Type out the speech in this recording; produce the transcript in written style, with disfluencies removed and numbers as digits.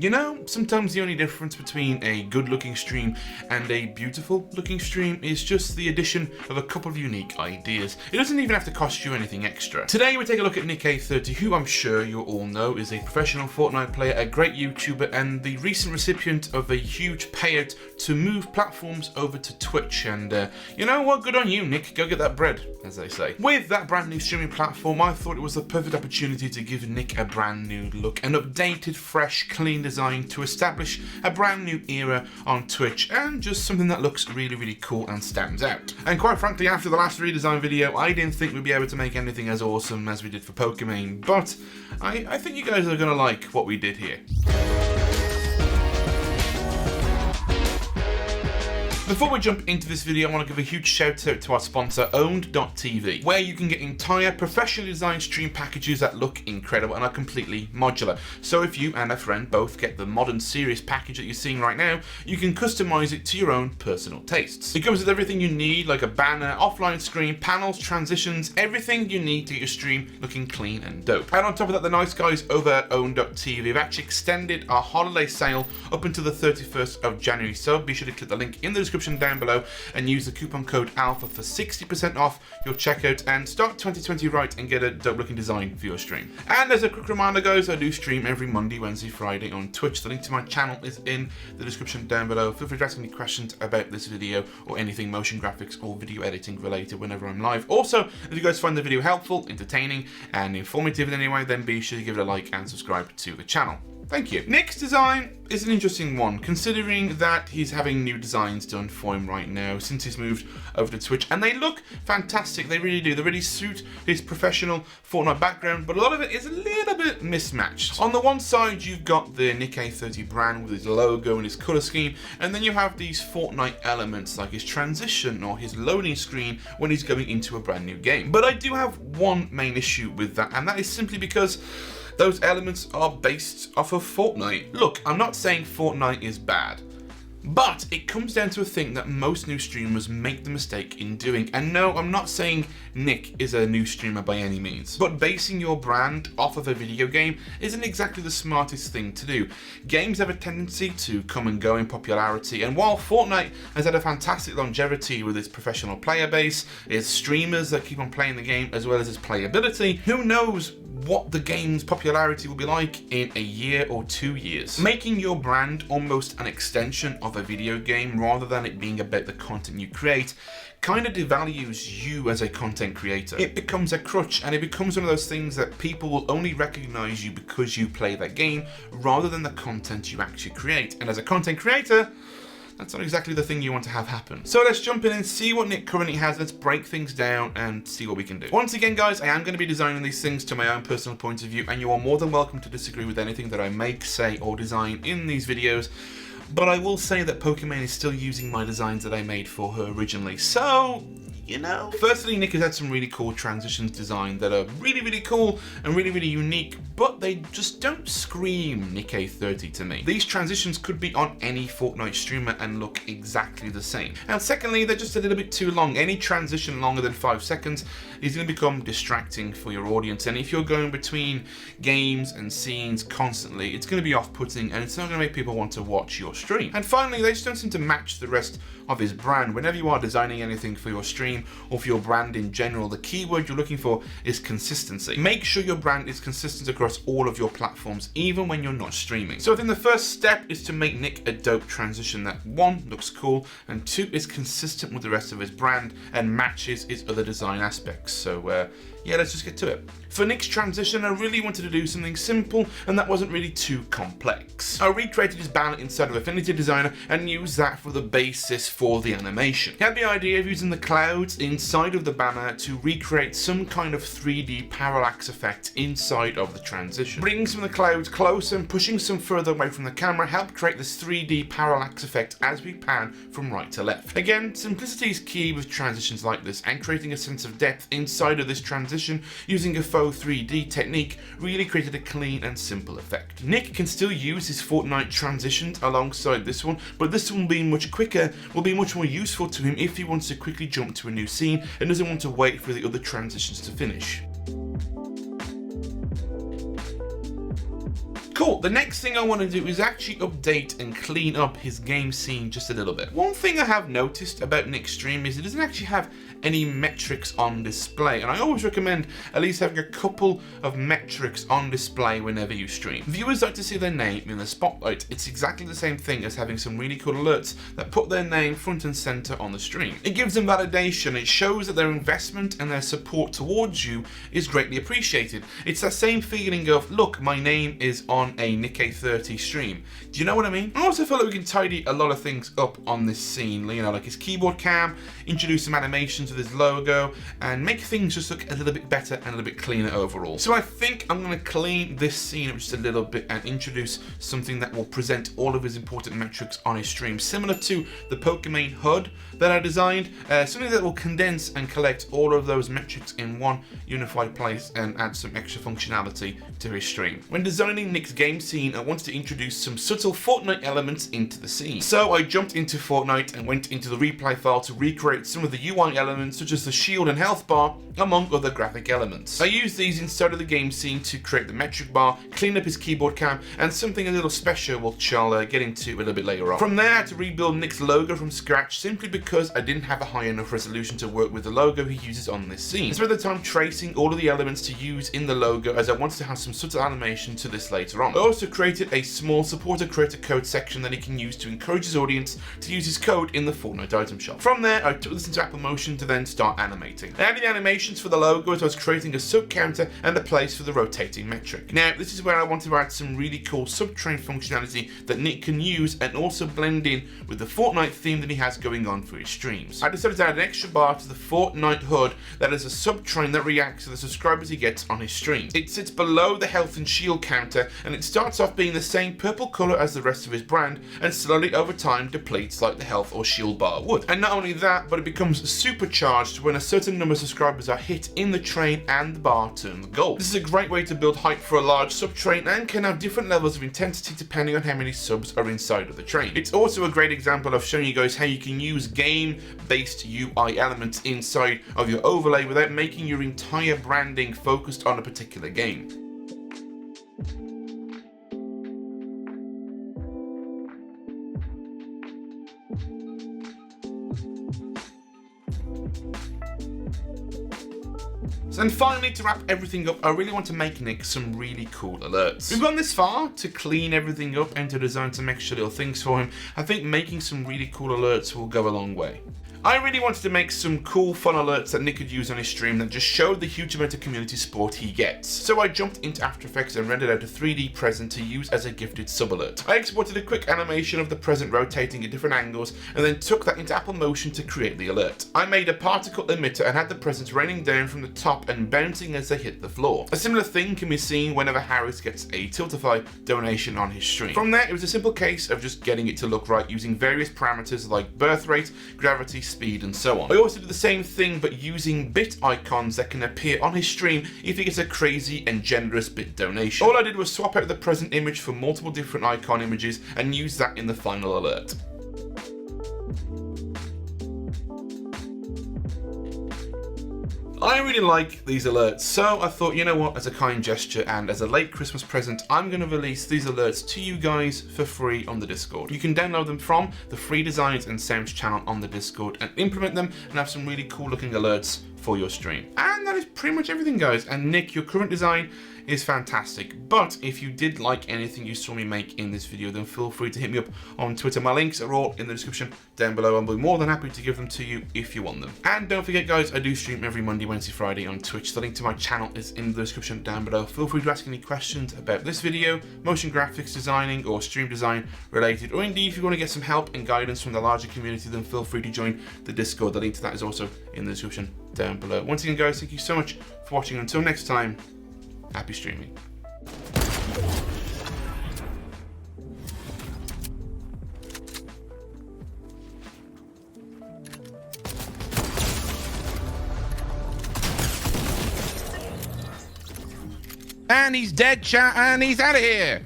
You know, sometimes the only difference between a good looking stream and a beautiful looking stream is just the addition of a couple of unique ideas. It doesn't even have to cost you anything extra. Today we take a look at Nick A30, who I'm sure you all know is a professional Fortnite player, a great YouTuber, and the recent recipient of a huge payout to move platforms over to Twitch. And you know what, good on you, Nick, go get that bread, as they say. With that brand new streaming platform, I thought it was the perfect opportunity to give Nick a brand new look, an updated, fresh, clean design to establish a brand new era on Twitch, and just something that looks really, really cool and stands out. And quite frankly, after the last redesign video, I didn't think we'd be able to make anything as awesome as we did for Pokimane, but I think you guys are gonna like what we did here. Before we jump into this video, I want to give a huge shout out to our sponsor, Owned.tv, where you can get entire professionally designed stream packages that look incredible and are completely modular. So if you and a friend both get the modern series package that you're seeing right now, you can customize it to your own personal tastes. It comes with everything you need, like a banner, offline screen, panels, transitions, everything you need to get your stream looking clean and dope. And on top of that, the nice guys over at Owned.tv have actually extended our holiday sale up until the 31st of January, so be sure to click the link in the description down below and use the coupon code ALPHA for 60% off your checkout and start 2020 right and get a dope looking design for your stream. And as a quick reminder guys, I do stream every Monday, Wednesday, Friday on Twitch. The link to my channel is in the description down below. Feel free to ask any questions about this video or anything motion graphics or video editing related whenever I'm live. Also, if you guys find the video helpful, entertaining and informative in any way, then be sure to give it a like and subscribe to the channel. Thank you. Nick's design is an interesting one, considering that he's having new designs done for him right now since he's moved over to Twitch, and they look fantastic. They really do. They really suit his professional Fortnite background, but a lot of it is a little bit mismatched. On the one side, you've got the Nick A30 brand with his logo and his color scheme, and then you have these Fortnite elements like his transition or his loading screen when he's going into a brand new game. But I do have one main issue with that, and that is simply because those elements are based off of Fortnite. Look, I'm not saying Fortnite is bad, but it comes down to a thing that most new streamers make the mistake in doing. And no, I'm not saying Nick is a new streamer by any means, but basing your brand off of a video game isn't exactly the smartest thing to do. Games have a tendency to come and go in popularity, and while Fortnite has had a fantastic longevity with its professional player base, its streamers that keep on playing the game, as well as its playability, who knows what the game's popularity will be like in a year or 2 years. Making your brand almost an extension of a video game rather than it being about the content you create kind of devalues you as a content creator. It becomes a crutch, and it becomes one of those things that people will only recognize you because you play that game rather than the content you actually create. And as a content creator, that's not exactly the thing you want to have happen. So let's jump in and see what Nick currently has. Let's break things down and see what we can do. Once again, guys, I am going to be designing these things to my own personal point of view, and you are more than welcome to disagree with anything that I make, say, or design in these videos. But I will say that Pokimane is still using my designs that I made for her originally. So, you know. Firstly, Nick has had some really cool transitions designed that are really, really cool and really, really unique, but they just don't scream Nick A30 to me. These transitions could be on any Fortnite streamer and look exactly the same. And secondly, they're just a little bit too long. Any transition longer than 5 seconds is going to become distracting for your audience. And if you're going between games and scenes constantly, it's going to be off-putting and it's not going to make people want to watch your stream. And finally, they just don't seem to match the rest of his brand. Whenever you are designing anything for your stream or for your brand in general, the keyword you're looking for is consistency. Make sure your brand is consistent across all of your platforms, even when you're not streaming. So I think the first step is to make Nick a dope transition that 1, looks cool, and 2, is consistent with the rest of his brand and matches his other design aspects. So yeah, let's just get to it. For Nick's transition, I really wanted to do something simple and that wasn't really too complex. I recreated his banner inside of Affinity Designer and used that for the basis for the animation. He had the idea of using the clouds inside of the banner to recreate some kind of 3D parallax effect inside of the transition. Bringing some of the clouds closer and pushing some further away from the camera helped create this 3D parallax effect as we pan from right to left. Again, simplicity is key with transitions like this, and creating a sense of depth inside of this transition using a faux 3D technique really created a clean and simple effect. Nick can still use his Fortnite transitions alongside this one, but this one being much quicker will be much more useful to him if he wants to quickly jump to a new scene and doesn't want to wait for the other transitions to finish. Cool, the next thing I want to do is actually update and clean up his game scene just a little bit. One thing I have noticed about Nick's stream is it doesn't actually have any metrics on display, and I always recommend at least having a couple of metrics on display whenever you stream. Viewers like to see their name in the spotlight. It's exactly the same thing as having some really cool alerts that put their name front and center on the stream. It gives them validation, it shows that their investment and their support towards you is greatly appreciated. It's that same feeling of, look, my name is on a Nick30 stream. Do you know what I mean? I also feel like we can tidy a lot of things up on this scene, you know, like his keyboard cam, introduce some animations with his logo, and make things just look a little bit better and a little bit cleaner overall. So I think I'm going to clean this scene up just a little bit and introduce something that will present all of his important metrics on his stream, similar to the Pokimane HUD that I designed, something that will condense and collect all of those metrics in one unified place and add some extra functionality to his stream. When designing Nick's game scene, I wanted to introduce some subtle Fortnite elements into the scene. So I jumped into Fortnite and went into the replay file to recreate some of the UI elements such as the shield and health bar, among other graphic elements. I used these inside of the game scene to create the metric bar, clean up his keyboard cam, and something a little special which I'll get into a little bit later on. From there I had to rebuild Nick's logo from scratch simply because I didn't have a high enough resolution to work with the logo he uses on this scene. I spent the time tracing all of the elements to use in the logo as I wanted to have some subtle animation to this later on. I also created a small supporter creator code section that he can use to encourage his audience to use his code in the Fortnite item shop. From there I took this into Apple Motion to then start animating. I added the animations for the logo as I was creating a sub counter and a place for the rotating metric. Now this is where I want to add some really cool subtrain functionality that Nick can use and also blend in with the Fortnite theme that he has going on for his streams. I decided to add an extra bar to the Fortnite HUD that is a subtrain that reacts to the subscribers he gets on his stream. It sits below the health and shield counter and it starts off being the same purple colour as the rest of his brand and slowly over time depletes like the health or shield bar would. And not only that, but it becomes supercharged when a certain number of subscribers are hit in the train and the bar turns gold. This is a great way to build hype for a large subtrain and can have different levels of intensity depending on how many subs are inside of the train. It's also a great example of showing you guys how you can use game-based UI elements inside of your overlay without making your entire branding focused on a particular game. And finally, to wrap everything up, I really want to make Nick some really cool alerts. We've gone this far to clean everything up and to design some extra little things for him. I think making some really cool alerts will go a long way. I really wanted to make some cool fun alerts that Nick could use on his stream that just showed the huge amount of community support he gets. So I jumped into After Effects and rendered out a 3D present to use as a gifted sub alert. I exported a quick animation of the present rotating at different angles and then took that into Apple Motion to create the alert. I made a particle emitter and had the presents raining down from the top and bouncing as they hit the floor. A similar thing can be seen whenever Harris gets a Tiltify donation on his stream. From there, it was a simple case of just getting it to look right using various parameters like birth rate, gravity, speed, and so on. I also did the same thing but using bit icons that can appear on his stream if he gets a crazy and generous bit donation. All I did was swap out the present image for multiple different icon images and use that in the final alert. I really like these alerts, so I thought, you know what, as a kind gesture and as a late Christmas present, I'm going to release these alerts to you guys for free on the Discord. You can download them from the Free Designs and Sounds channel on the Discord and implement them and have some really cool looking alerts for your stream. And that is pretty much everything, guys. And Nick, your current design is fantastic, but if you did like anything you saw me make in this video, then feel free to hit me up on Twitter. My links are all in the description down below. I'll be more than happy to give them to you if you want them. And don't forget, guys, I do stream every Monday, Wednesday, Friday on Twitch. The link to my channel is in the description down below. Feel free to ask any questions about this video, motion graphics designing or stream design related, or indeed if you want to get some help and guidance from the larger community, then feel free to join the Discord. The link to that is also in the description down below. Once again, guys, thank you so much for watching. Until next time, happy streaming. And he's dead, chat, and he's out of here.